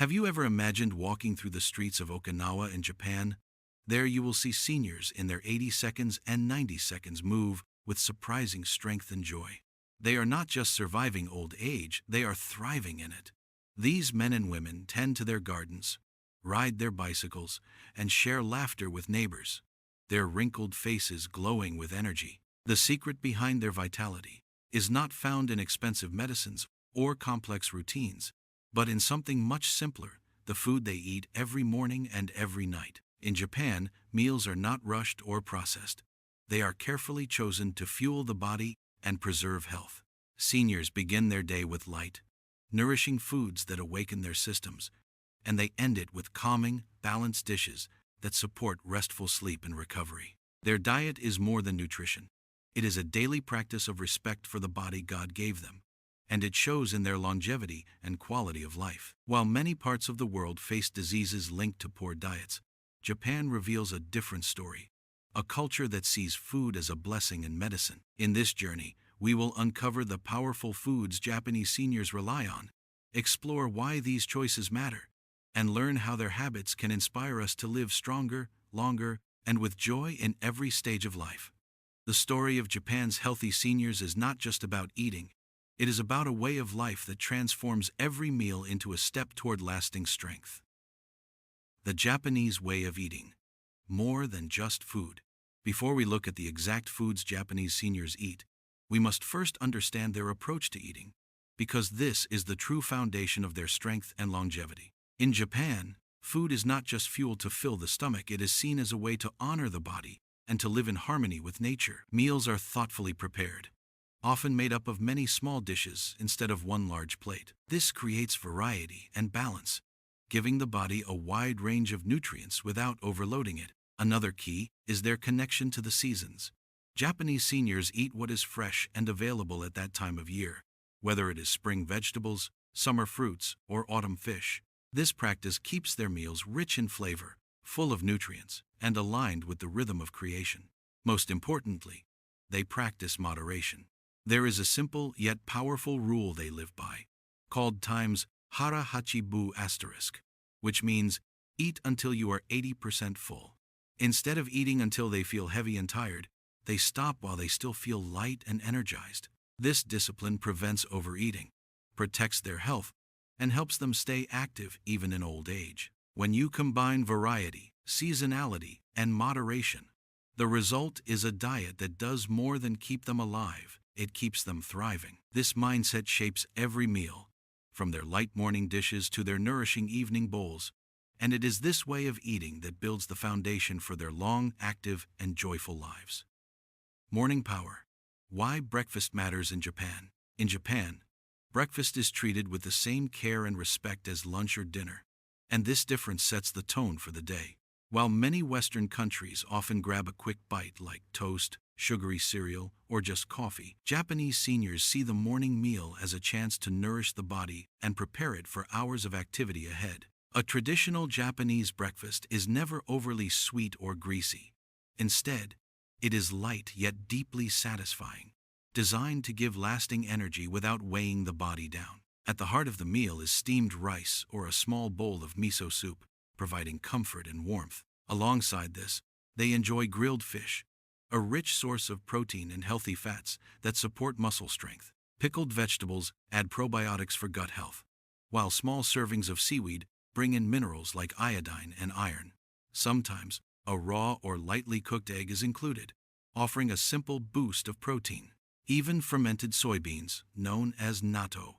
Have you ever imagined walking through the streets of Okinawa in Japan? There you will see seniors in their 80 seconds and 90 seconds move with surprising strength and joy. They are not just surviving old age, they are thriving in it. These men and women tend to their gardens, ride their bicycles, and share laughter with neighbors, their wrinkled faces glowing with energy. The secret behind their vitality is not found in expensive medicines or complex routines, but in something much simpler: the food they eat every morning and every night. In Japan, meals are not rushed or processed. They are carefully chosen to fuel the body and preserve health. Seniors begin their day with light, nourishing foods that awaken their systems, and they end it with calming, balanced dishes that support restful sleep and recovery. Their diet is more than nutrition. It is a daily practice of respect for the body God gave them, and it shows in their longevity and quality of life. While many parts of the world face diseases linked to poor diets, Japan reveals a different story, a culture that sees food as a blessing and medicine. In this journey, we will uncover the powerful foods Japanese seniors rely on, explore why these choices matter, and learn how their habits can inspire us to live stronger, longer, and with joy in every stage of life. The story of Japan's healthy seniors is not just about eating. It is about a way of life that transforms every meal into a step toward lasting strength. The Japanese way of eating. More than just food. Before we look at the exact foods Japanese seniors eat, we must first understand their approach to eating, because this is the true foundation of their strength and longevity. In Japan, food is not just fuel to fill the stomach, it is seen as a way to honor the body and to live in harmony with nature. Meals are thoughtfully prepared, often made up of many small dishes instead of one large plate. This creates variety and balance, giving the body a wide range of nutrients without overloading it. Another key is their connection to the seasons. Japanese seniors eat what is fresh and available at that time of year, whether it is spring vegetables, summer fruits, or autumn fish. This practice keeps their meals rich in flavor, full of nutrients, and aligned with the rhythm of creation. Most importantly, they practice moderation. There is a simple yet powerful rule they live by, called times hara hachi bu asterisk, which means eat until you are 80% full. Instead of eating until they feel heavy and tired, they stop while they still feel light and energized. This discipline prevents overeating, protects their health, and helps them stay active even in old age. When you combine variety, seasonality, and moderation, the result is a diet that does more than keep them alive, it keeps them thriving. This mindset shapes every meal, from their light morning dishes to their nourishing evening bowls, and it is this way of eating that builds the foundation for their long, active, and joyful lives. Morning power. Why breakfast matters in Japan. In Japan, breakfast is treated with the same care and respect as lunch or dinner, and this difference sets the tone for the day. While many Western countries often grab a quick bite like toast, sugary cereal, or just coffee, Japanese seniors see the morning meal as a chance to nourish the body and prepare it for hours of activity ahead. A traditional Japanese breakfast is never overly sweet or greasy. Instead, it is light yet deeply satisfying, designed to give lasting energy without weighing the body down. At the heart of the meal is steamed rice or a small bowl of miso soup, providing comfort and warmth. Alongside this, they enjoy grilled fish, a rich source of protein and healthy fats that support muscle strength. Pickled vegetables add probiotics for gut health, while small servings of seaweed bring in minerals like iodine and iron. Sometimes, a raw or lightly cooked egg is included, offering a simple boost of protein. Even fermented soybeans, known as natto,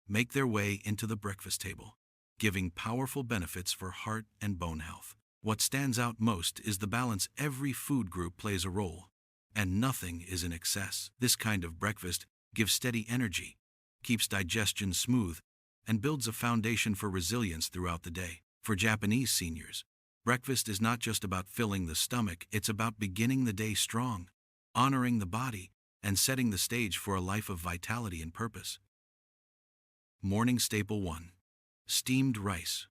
make their way into the breakfast table, giving powerful benefits for heart and bone health. What stands out most is the balance. Every food group plays a role, and nothing is in excess. This kind of breakfast gives steady energy, keeps digestion smooth, and builds a foundation for resilience throughout the day. For Japanese seniors, breakfast is not just about filling the stomach, it's about beginning the day strong, honoring the body, and setting the stage for a life of vitality and purpose. Morning Staple 1. Steamed rice.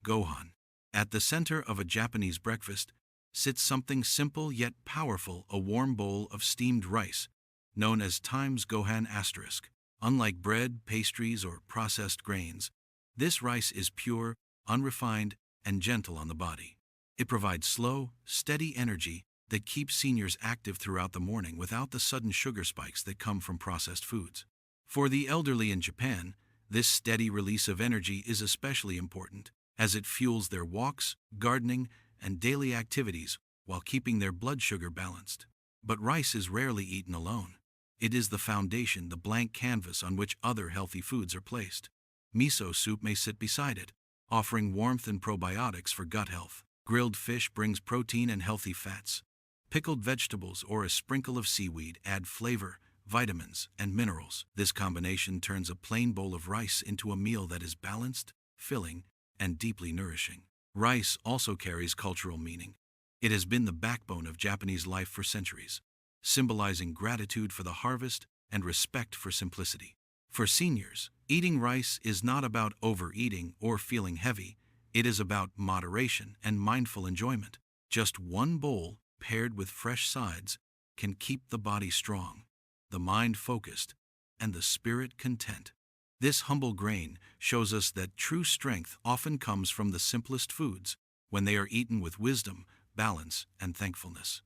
Gohan. At the center of a Japanese breakfast sits something simple yet powerful: a warm bowl of steamed rice, known as times gohan asterisk. Unlike bread, pastries, or processed grains, this rice is pure, unrefined, and gentle on the body. It provides slow, steady energy that keeps seniors active throughout the morning without the sudden sugar spikes that come from processed foods. For the elderly in Japan, this steady release of energy is especially important, as it fuels their walks, gardening, and daily activities while keeping their blood sugar balanced. But rice is rarely eaten alone. It is the foundation, the blank canvas on which other healthy foods are placed. Miso soup may sit beside it, offering warmth and probiotics for gut health. Grilled fish brings protein and healthy fats. Pickled vegetables or a sprinkle of seaweed add flavor, vitamins, and minerals. This combination turns a plain bowl of rice into a meal that is balanced, filling, and deeply nourishing. Rice also carries cultural meaning. It has been the backbone of Japanese life for centuries, symbolizing gratitude for the harvest and respect for simplicity. For seniors, eating rice is not about overeating or feeling heavy. It is about moderation and mindful enjoyment. Just one bowl, paired with fresh sides, can keep the body strong, the mind focused, and the spirit content. This humble grain shows us that true strength often comes from the simplest foods, when they are eaten with wisdom, balance, and thankfulness.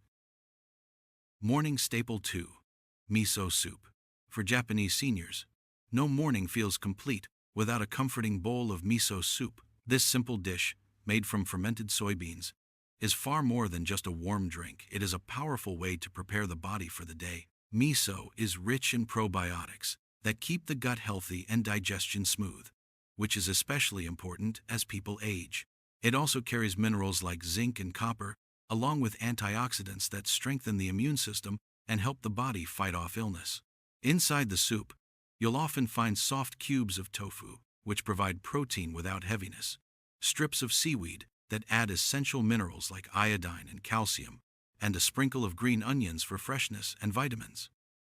Morning Staple 2. Miso Soup. For Japanese seniors, no morning feels complete without a comforting bowl of miso soup. This simple dish, made from fermented soybeans, is far more than just a warm drink. It is a powerful way to prepare the body for the day. Miso is rich in probiotics that keep the gut healthy and digestion smooth, which is especially important as people age. It also carries minerals like zinc and copper, along with antioxidants that strengthen the immune system and help the body fight off illness. Inside the soup, you'll often find soft cubes of tofu, which provide protein without heaviness, strips of seaweed that add essential minerals like iodine and calcium, and a sprinkle of green onions for freshness and vitamins.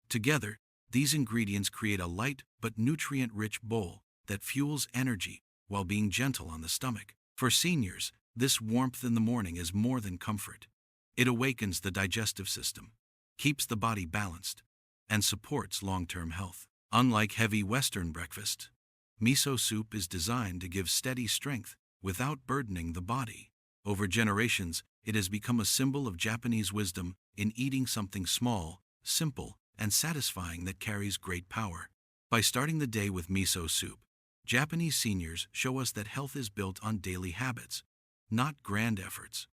Together, these ingredients create a light but nutrient-rich bowl that fuels energy while being gentle on the stomach. For seniors, this warmth in the morning is more than comfort. It awakens the digestive system, keeps the body balanced, and supports long-term health. Unlike heavy Western breakfast, miso soup is designed to give steady strength without burdening the body. Over generations, it has become a symbol of Japanese wisdom in eating something small, simple, and satisfying that carries great power. By starting the day with miso soup, Japanese seniors show us that health is built on daily habits, not grand efforts.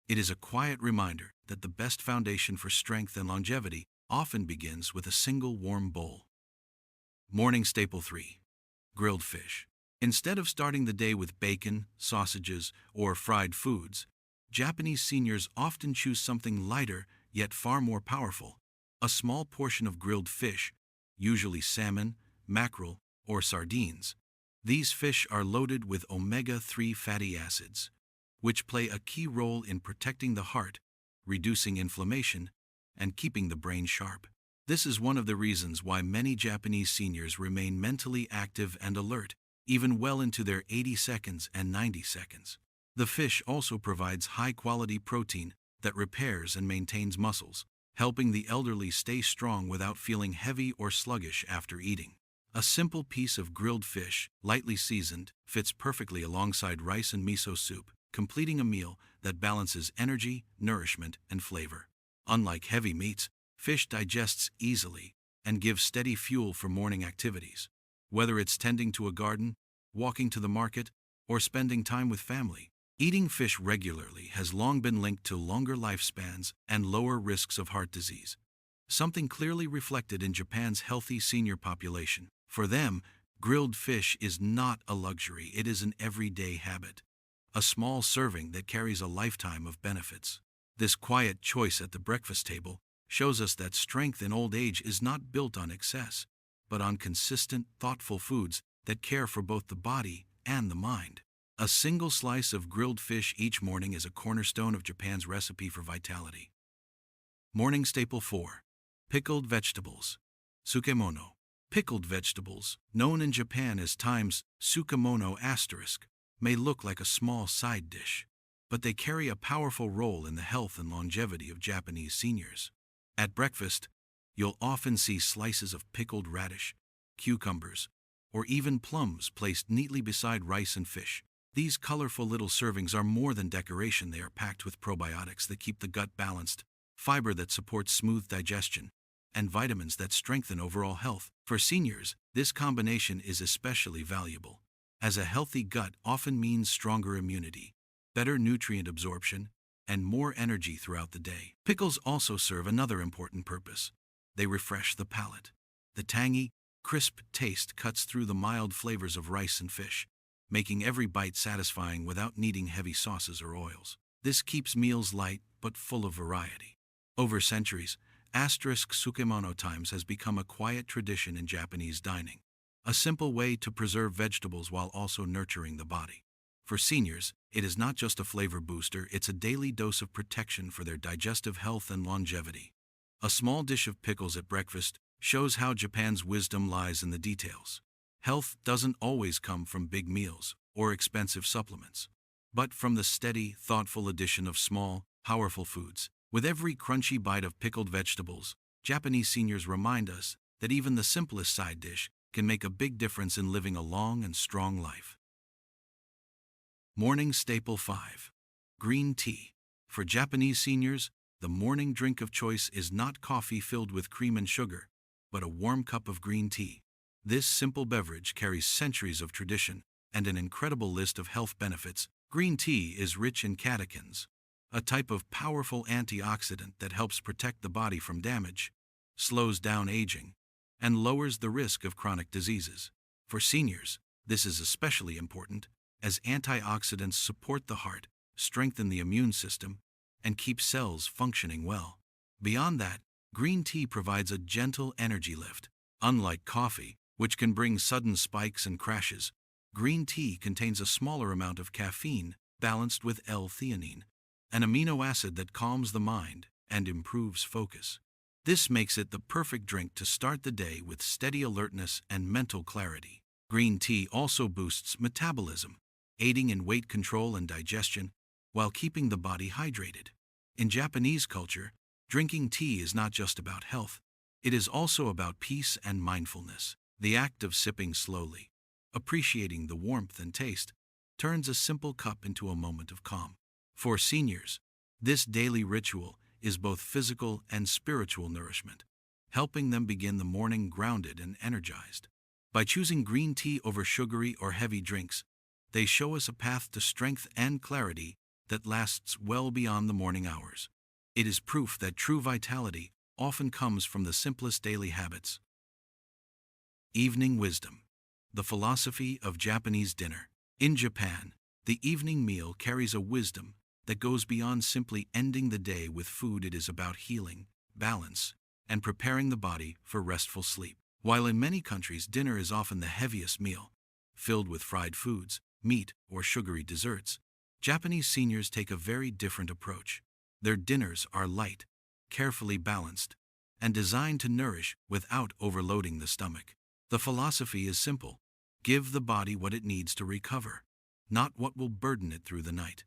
It is a quiet reminder that the best foundation for strength and longevity often begins with a single warm bowl. Morning Staple 3. Grilled fish. Instead of starting the day with bacon, sausages, or fried foods, Japanese seniors often choose something lighter yet far more powerful: a small portion of grilled fish, usually salmon, mackerel, or sardines. These fish are loaded with omega-3 fatty acids, which play a key role in protecting the heart, reducing inflammation, and keeping the brain sharp. This is one of the reasons why many Japanese seniors remain mentally active and alert, even well into their 80 seconds and 90 seconds. The fish also provides high-quality protein that repairs and maintains muscles, helping the elderly stay strong without feeling heavy or sluggish after eating. A simple piece of grilled fish, lightly seasoned, fits perfectly alongside rice and miso soup, completing a meal that balances energy, nourishment, and flavor. Unlike heavy meats, fish digests easily and gives steady fuel for morning activities. Whether it's tending to a garden, walking to the market, or spending time with family, eating fish regularly has long been linked to longer lifespans and lower risks of heart disease, something clearly reflected in Japan's healthy senior population. For them, grilled fish is not a luxury, it is an everyday habit, a small serving that carries a lifetime of benefits. This quiet choice at the breakfast table shows us that strength in old age is not built on excess, but on consistent, thoughtful foods that care for both the body and the mind. A single slice of grilled fish each morning is a cornerstone of Japan's recipe for vitality. Morning Staple 4. Pickled vegetables. Tsukemono. Pickled vegetables, known in Japan as times tsukemono asterisk, may look like a small side dish, but they carry a powerful role in the health and longevity of Japanese seniors. At breakfast, you'll often see slices of pickled radish, cucumbers, or even plums placed neatly beside rice and fish. These colorful little servings are more than decoration. They are packed with probiotics that keep the gut balanced, fiber that supports smooth digestion, and vitamins that strengthen overall health. For seniors, this combination is especially valuable, as a healthy gut often means stronger immunity, better nutrient absorption, and more energy throughout the day. Pickles also serve another important purpose. They refresh the palate. The tangy, crisp taste cuts through the mild flavors of rice and fish, making every bite satisfying without needing heavy sauces or oils. This keeps meals light but full of variety. Over centuries, sukemono times has become a quiet tradition in Japanese dining, a simple way to preserve vegetables while also nurturing the body. For seniors, it is not just a flavor booster, it's a daily dose of protection for their digestive health and longevity. A small dish of pickles at breakfast shows how Japan's wisdom lies in the details. Health doesn't always come from big meals or expensive supplements, but from the steady, thoughtful addition of small, powerful foods. With every crunchy bite of pickled vegetables, Japanese seniors remind us that even the simplest side dish can make a big difference in living a long and strong life. Morning Staple 5. Green Tea. For Japanese seniors, the morning drink of choice is not coffee filled with cream and sugar, but a warm cup of green tea. This simple beverage carries centuries of tradition and an incredible list of health benefits. Green tea is rich in catechins, a type of powerful antioxidant that helps protect the body from damage, slows down aging, and lowers the risk of chronic diseases. For seniors, this is especially important, as antioxidants support the heart, strengthen the immune system, and keep cells functioning well. Beyond that, green tea provides a gentle energy lift. Unlike coffee, which can bring sudden spikes and crashes, green tea contains a smaller amount of caffeine, balanced with L-theanine, an amino acid that calms the mind and improves focus. This makes it the perfect drink to start the day with steady alertness and mental clarity. Green tea also boosts metabolism, aiding in weight control and digestion, while keeping the body hydrated. In Japanese culture, drinking tea is not just about health, it is also about peace and mindfulness. The act of sipping slowly, appreciating the warmth and taste, turns a simple cup into a moment of calm. For seniors, this daily ritual is both physical and spiritual nourishment, helping them begin the morning grounded and energized. By choosing green tea over sugary or heavy drinks, they show us a path to strength and clarity that lasts well beyond the morning hours. It is proof that true vitality often comes from the simplest daily habits. Evening Wisdom. The philosophy of Japanese dinner. In Japan, the evening meal carries a wisdom that goes beyond simply ending the day with food. It is about healing, balance, and preparing the body for restful sleep. While in many countries dinner is often the heaviest meal, filled with fried foods, meat, or sugary desserts, Japanese seniors take a very different approach. Their dinners are light, carefully balanced, and designed to nourish without overloading the stomach. The philosophy is simple: give the body what it needs to recover, not what will burden it through the night.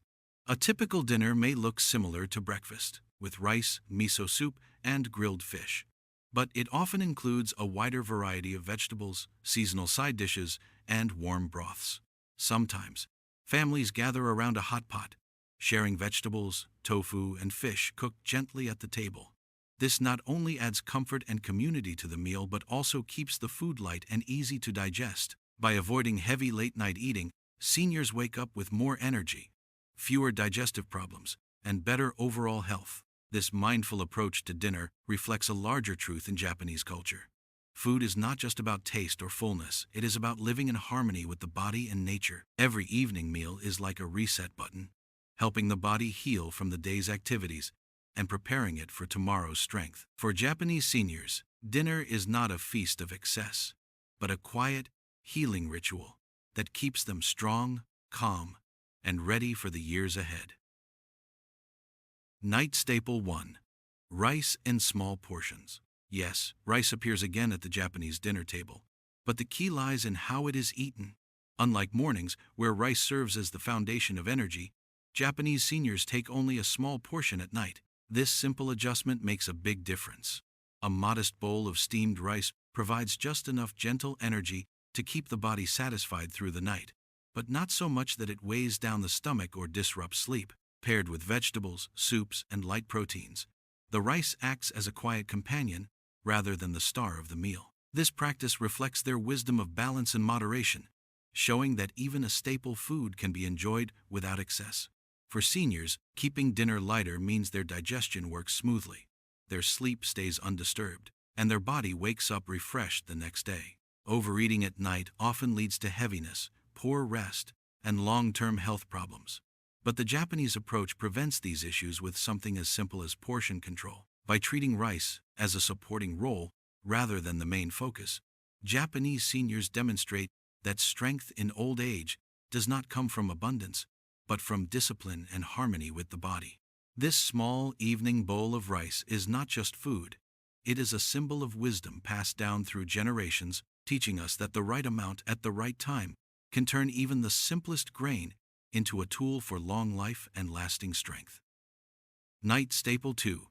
A typical dinner may look similar to breakfast, with rice, miso soup, and grilled fish. But it often includes a wider variety of vegetables, seasonal side dishes, and warm broths. Sometimes, families gather around a hot pot, sharing vegetables, tofu, and fish cooked gently at the table. This not only adds comfort and community to the meal but also keeps the food light and easy to digest. By avoiding heavy late-night eating, seniors wake up with more energy, fewer digestive problems, and better overall health. This mindful approach to dinner reflects a larger truth in Japanese culture. Food is not just about taste or fullness, it is about living in harmony with the body and nature. Every evening meal is like a reset button, helping the body heal from the day's activities and preparing it for tomorrow's strength. For Japanese seniors, dinner is not a feast of excess, but a quiet, healing ritual that keeps them strong, calm, and ready for the years ahead. Night Staple 1. Rice in small portions. Yes, rice appears again at the Japanese dinner table, but the key lies in how it is eaten. Unlike mornings, where rice serves as the foundation of energy, Japanese seniors take only a small portion at night. This simple adjustment makes a big difference. A modest bowl of steamed rice provides just enough gentle energy to keep the body satisfied through the night. but not so much that it weighs down the stomach or disrupts sleep. Paired with vegetables, soups, and light proteins, the rice acts as a quiet companion rather than the star of the meal. This practice reflects their wisdom of balance and moderation, showing that even a staple food can be enjoyed without excess. For seniors, keeping dinner lighter means their digestion works smoothly, their sleep stays undisturbed, and their body wakes up refreshed the next day. Overeating at night often leads to heaviness, poor rest, and long-term health problems. But the Japanese approach prevents these issues with something as simple as portion control. By treating rice as a supporting role rather than the main focus, Japanese seniors demonstrate that strength in old age does not come from abundance, but from discipline and harmony with the body. This small evening bowl of rice is not just food, it is a symbol of wisdom passed down through generations, teaching us that the right amount at the right time can turn even the simplest grain into a tool for long life and lasting strength. Night Staple 2.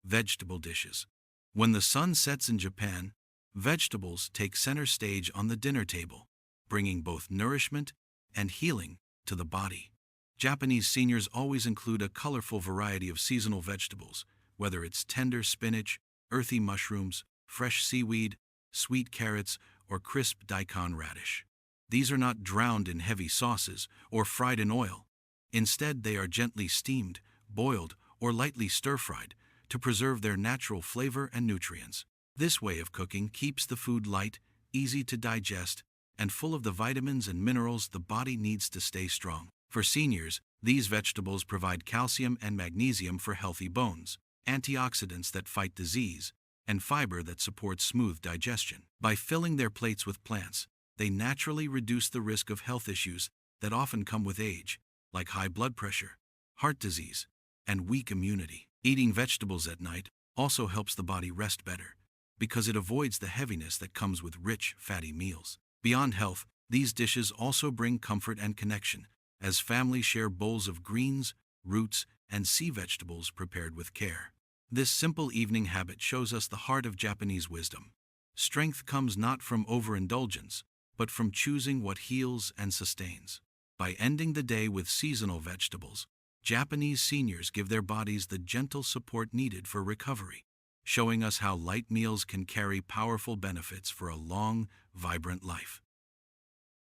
Vegetable dishes. When the sun sets in Japan, vegetables take center stage on the dinner table, bringing both nourishment and healing to the body. Japanese seniors always include a colorful variety of seasonal vegetables, whether it's tender spinach, earthy mushrooms, fresh seaweed, sweet carrots, or crisp daikon radish. These are not drowned in heavy sauces or fried in oil. Instead, they are gently steamed, boiled, or lightly stir-fried to preserve their natural flavor and nutrients. This way of cooking keeps the food light, easy to digest, and full of the vitamins and minerals the body needs to stay strong. For seniors, these vegetables provide calcium and magnesium for healthy bones, antioxidants that fight disease, and fiber that supports smooth digestion. By filling their plates with plants, they naturally reduce the risk of health issues that often come with age, like high blood pressure, heart disease, and weak immunity. Eating vegetables at night also helps the body rest better, because it avoids the heaviness that comes with rich, fatty meals. Beyond health, these dishes also bring comfort and connection, as families share bowls of greens, roots, and sea vegetables prepared with care. This simple evening habit shows us the heart of Japanese wisdom. Strength comes not from overindulgence, but from choosing what heals and sustains. By ending the day with seasonal vegetables, Japanese seniors give their bodies the gentle support needed for recovery, showing us how light meals can carry powerful benefits for a long, vibrant life.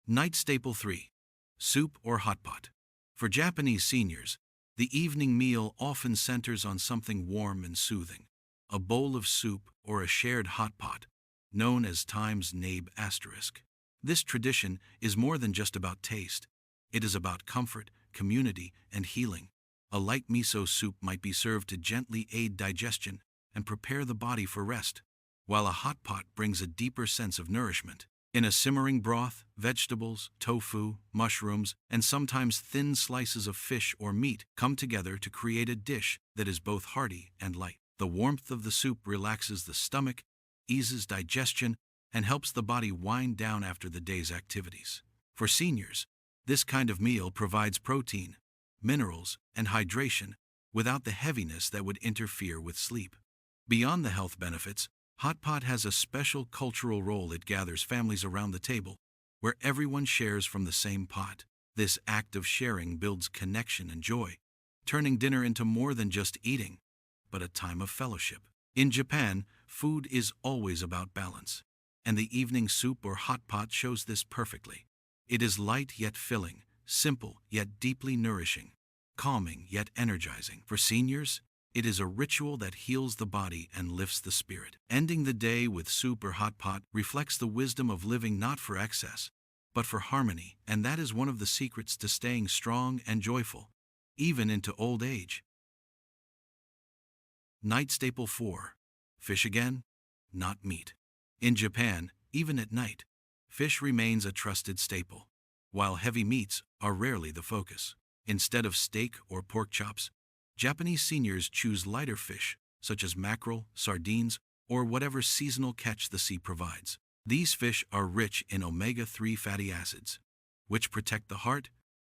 Night Staple 3. Soup or hot pot. For Japanese seniors, the evening meal often centers on something warm and soothing. A bowl of soup or a shared hot pot, known as Time's Nabe *. This tradition is more than just about taste. It is about comfort, community, and healing. A light miso soup might be served to gently aid digestion and prepare the body for rest, while a hot pot brings a deeper sense of nourishment. In a simmering broth, vegetables, tofu, mushrooms, and sometimes thin slices of fish or meat come together to create a dish that is both hearty and light. The warmth of the soup relaxes the stomach, eases digestion, and helps the body wind down after the day's activities. For seniors, this kind of meal provides protein, minerals, and hydration without the heaviness that would interfere with sleep. Beyond the health benefits, hot pot has a special cultural role. It gathers families around the table, where everyone shares from the same pot. This act of sharing builds connection and joy, turning dinner into more than just eating, but a time of fellowship. In Japan, food is always about balance, and the evening soup or hot pot shows this perfectly. It is light yet filling, simple yet deeply nourishing, calming yet energizing. For seniors, it is a ritual that heals the body and lifts the spirit. Ending the day with soup or hot pot reflects the wisdom of living not for excess, but for harmony, and that is one of the secrets to staying strong and joyful, even into old age. Night Staple 4. Fish again? Not meat. In Japan, even at night, fish remains a trusted staple, while heavy meats are rarely the focus. Instead of steak or pork chops, Japanese seniors choose lighter fish, such as mackerel, sardines, or whatever seasonal catch the sea provides. These fish are rich in omega-3 fatty acids, which protect the heart,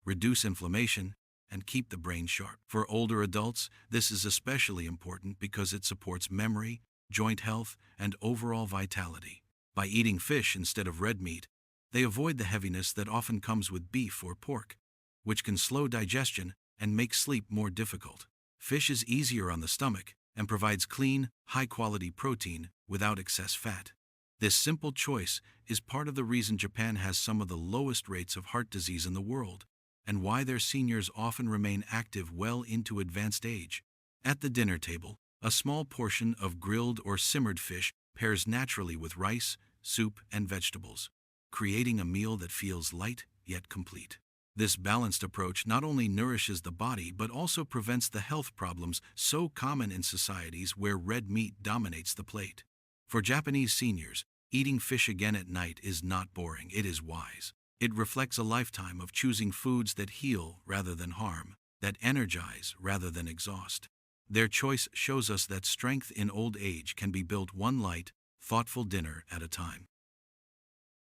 reduce inflammation, and keep the brain sharp. For older adults, this is especially important because it supports memory, joint health, and overall vitality. By eating fish instead of red meat, They avoid the heaviness that often comes with beef or pork, which can slow digestion and make sleep more difficult. Fish is easier on the stomach and provides clean, high-quality protein without excess fat. This simple choice is part of the reason Japan has some of the lowest rates of heart disease in the world, and why their seniors often remain active well into advanced age. At the dinner table, a small portion of grilled or simmered fish pairs naturally with rice, soup, and vegetables, creating a meal that feels light yet complete. This balanced approach not only nourishes the body but also prevents the health problems so common in societies where red meat dominates the plate. For Japanese seniors, eating fish again at night is not boring, it is wise. It reflects a lifetime of choosing foods that heal rather than harm, that energize rather than exhaust. Their choice shows us that strength in old age can be built one light, thoughtful dinner at a time.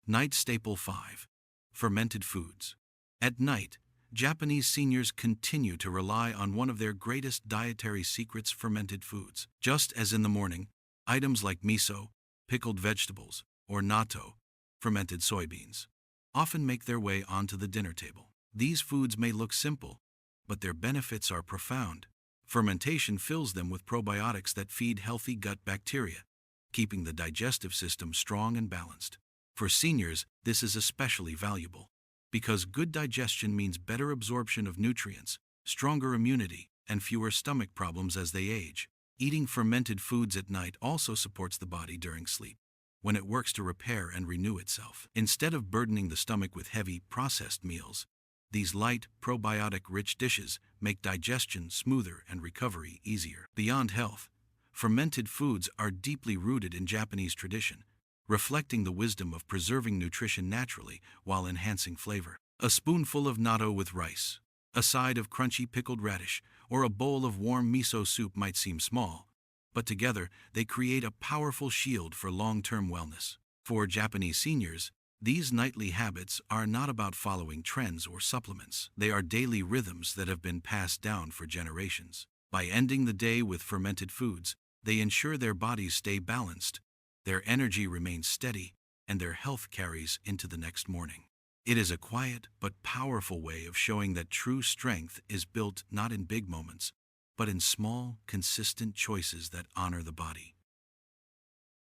Night Staple 5. Fermented Foods. At night, Japanese seniors continue to rely on one of their greatest dietary secrets: fermented foods. Just as in the morning, items like miso, pickled vegetables, or natto, fermented soybeans, often make their way onto the dinner table. These foods may look simple, but their benefits are profound. Fermentation fills them with probiotics that feed healthy gut bacteria, keeping the digestive system strong and balanced. For seniors, this is especially valuable, because good digestion means better absorption of nutrients, stronger immunity, and fewer stomach problems as they age. Eating fermented foods at night also supports the body during sleep, when it works to repair and renew itself. Instead of burdening the stomach with heavy, processed meals, these light, probiotic-rich dishes make digestion smoother and recovery easier. Beyond health, fermented foods are deeply rooted in Japanese tradition, reflecting the wisdom of preserving nutrition naturally while enhancing flavor. A spoonful of natto with rice, a side of crunchy pickled radish, or a bowl of warm miso soup might seem small, but together they create a powerful shield for long-term wellness. For Japanese seniors, these nightly habits are not about following trends or supplements. They are daily rhythms that have been passed down for generations. By ending the day with fermented foods, they ensure their bodies stay balanced, their energy remains steady, and their health carries into the next morning. It is a quiet but powerful way of showing that true strength is built not in big moments, but in small, consistent choices that honor the body.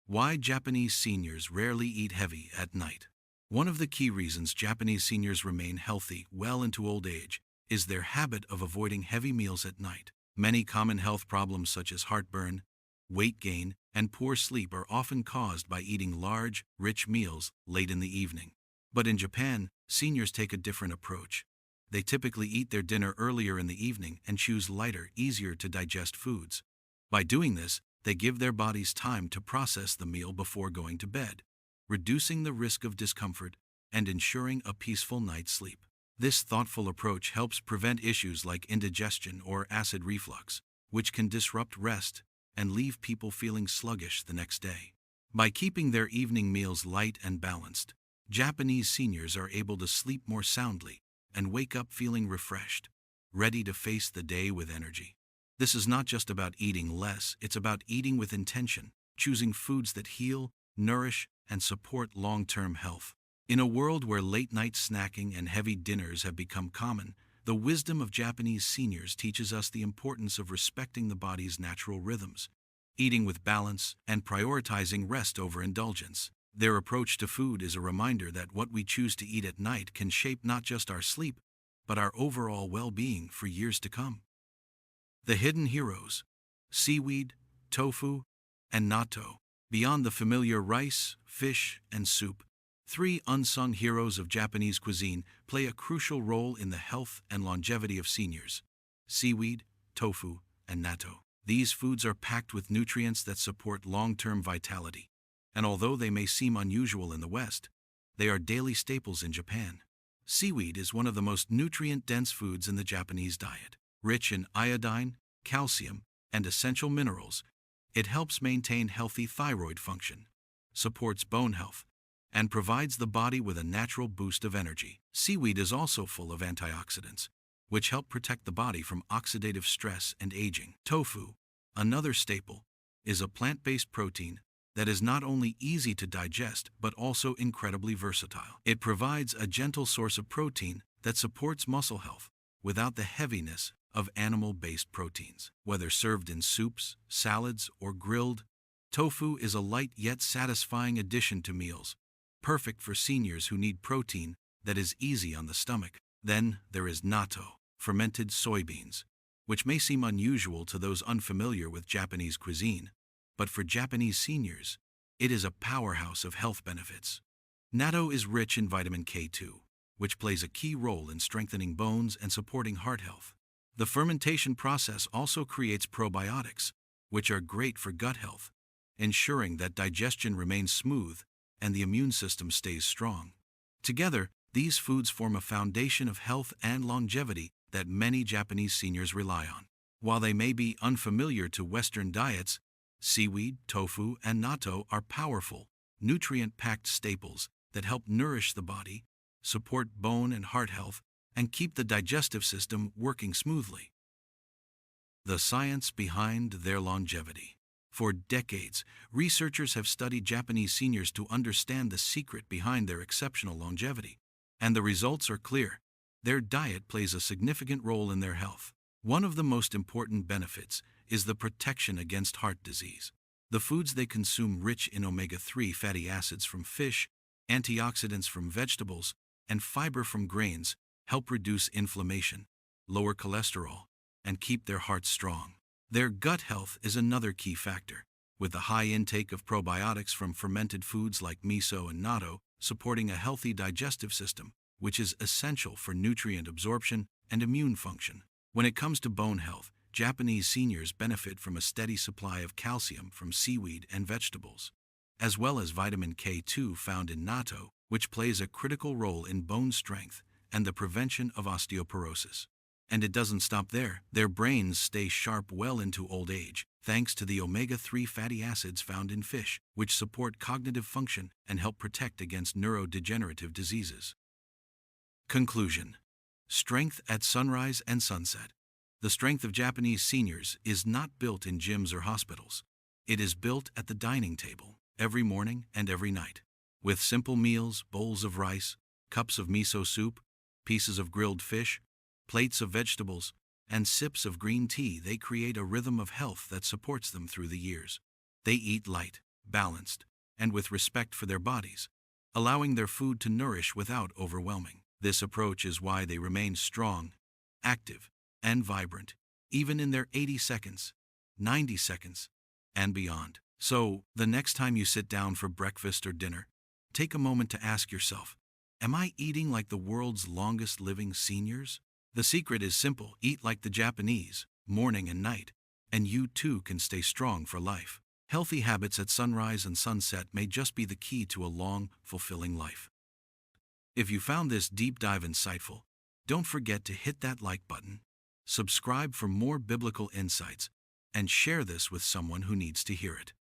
Why Japanese seniors rarely eat heavy at night. One of the key reasons Japanese seniors remain healthy well into old age is their habit of avoiding heavy meals at night. Many common health problems such as heartburn, weight gain, and poor sleep are often caused by eating large, rich meals late in the evening. But in Japan, seniors take a different approach. They typically eat their dinner earlier in the evening and choose lighter, easier to digest foods. By doing this, they give their bodies time to process the meal before going to bed, reducing the risk of discomfort and ensuring a peaceful night's sleep. This thoughtful approach helps prevent issues like indigestion or acid reflux, which can disrupt rest and leave people feeling sluggish the next day. By keeping their evening meals light and balanced, Japanese seniors are able to sleep more soundly and wake up feeling refreshed, ready to face the day with energy. This is not just about eating less, it's about eating with intention, choosing foods that heal, nourish, and support long-term health. In a world where late-night snacking and heavy dinners have become common, the wisdom of Japanese seniors teaches us the importance of respecting the body's natural rhythms, eating with balance, and prioritizing rest over indulgence. Their approach to food is a reminder that what we choose to eat at night can shape not just our sleep, but our overall well-being for years to come. The hidden heroes: seaweed, tofu, and natto. Beyond the familiar rice, fish, and soup, three unsung heroes of Japanese cuisine play a crucial role in the health and longevity of seniors: seaweed, tofu, and natto. These foods are packed with nutrients that support long-term vitality, and although they may seem unusual in the West, they are daily staples in Japan. Seaweed is one of the most nutrient-dense foods in the Japanese diet. Rich in iodine, calcium, and essential minerals, it helps maintain healthy thyroid function, supports bone health, and provides the body with a natural boost of energy. Seaweed is also full of antioxidants, which help protect the body from oxidative stress and aging. Tofu, another staple, is a plant-based protein that is not only easy to digest but also incredibly versatile. It provides a gentle source of protein that supports muscle health without the heaviness of animal-based proteins. Whether served in soups, salads, or grilled, tofu is a light yet satisfying addition to meals, perfect for seniors who need protein that is easy on the stomach. Then there is natto, fermented soybeans, which may seem unusual to those unfamiliar with Japanese cuisine, but for Japanese seniors, it is a powerhouse of health benefits. Natto is rich in vitamin K2, which plays a key role in strengthening bones and supporting heart health. The fermentation process also creates probiotics, which are great for gut health, ensuring that digestion remains smooth and the immune system stays strong. Together, these foods form a foundation of health and longevity that many Japanese seniors rely on. While they may be unfamiliar to Western diets, seaweed, tofu, and natto are powerful, nutrient-packed staples that help nourish the body, support bone and heart health, and keep the digestive system working smoothly. The science behind their longevity. For decades, researchers have studied Japanese seniors to understand the secret behind their exceptional longevity. And the results are clear. Their diet plays a significant role in their health. One of the most important benefits is the protection against heart disease. The foods they consume, rich in omega-3 fatty acids from fish, antioxidants from vegetables, and fiber from grains, help reduce inflammation, lower cholesterol, and keep their hearts strong. Their gut health is another key factor, with the high intake of probiotics from fermented foods like miso and natto, supporting a healthy digestive system, which is essential for nutrient absorption and immune function. When it comes to bone health, Japanese seniors benefit from a steady supply of calcium from seaweed and vegetables, as well as vitamin K2 found in natto, which plays a critical role in bone strength and the prevention of osteoporosis. And it doesn't stop there. Their brains stay sharp well into old age, thanks to the omega-3 fatty acids found in fish, which support cognitive function and help protect against neurodegenerative diseases. Conclusion. Strength at sunrise and sunset. The strength of Japanese seniors is not built in gyms or hospitals. It is built at the dining table, every morning and every night. With simple meals, bowls of rice, cups of miso soup, pieces of grilled fish, plates of vegetables, and sips of green tea, they create a rhythm of health that supports them through the years. They eat light, balanced, and with respect for their bodies, allowing their food to nourish without overwhelming. This approach is why they remain strong, active, and vibrant, even in their 80 seconds, 90 seconds, and beyond. So, the next time you sit down for breakfast or dinner, take a moment to ask yourself, am I eating like the world's longest living seniors? The secret is simple: eat like the Japanese, morning and night, and you too can stay strong for life. Healthy habits at sunrise and sunset may just be the key to a long, fulfilling life. If you found this deep dive insightful, don't forget to hit that like button, subscribe for more biblical insights, and share this with someone who needs to hear it.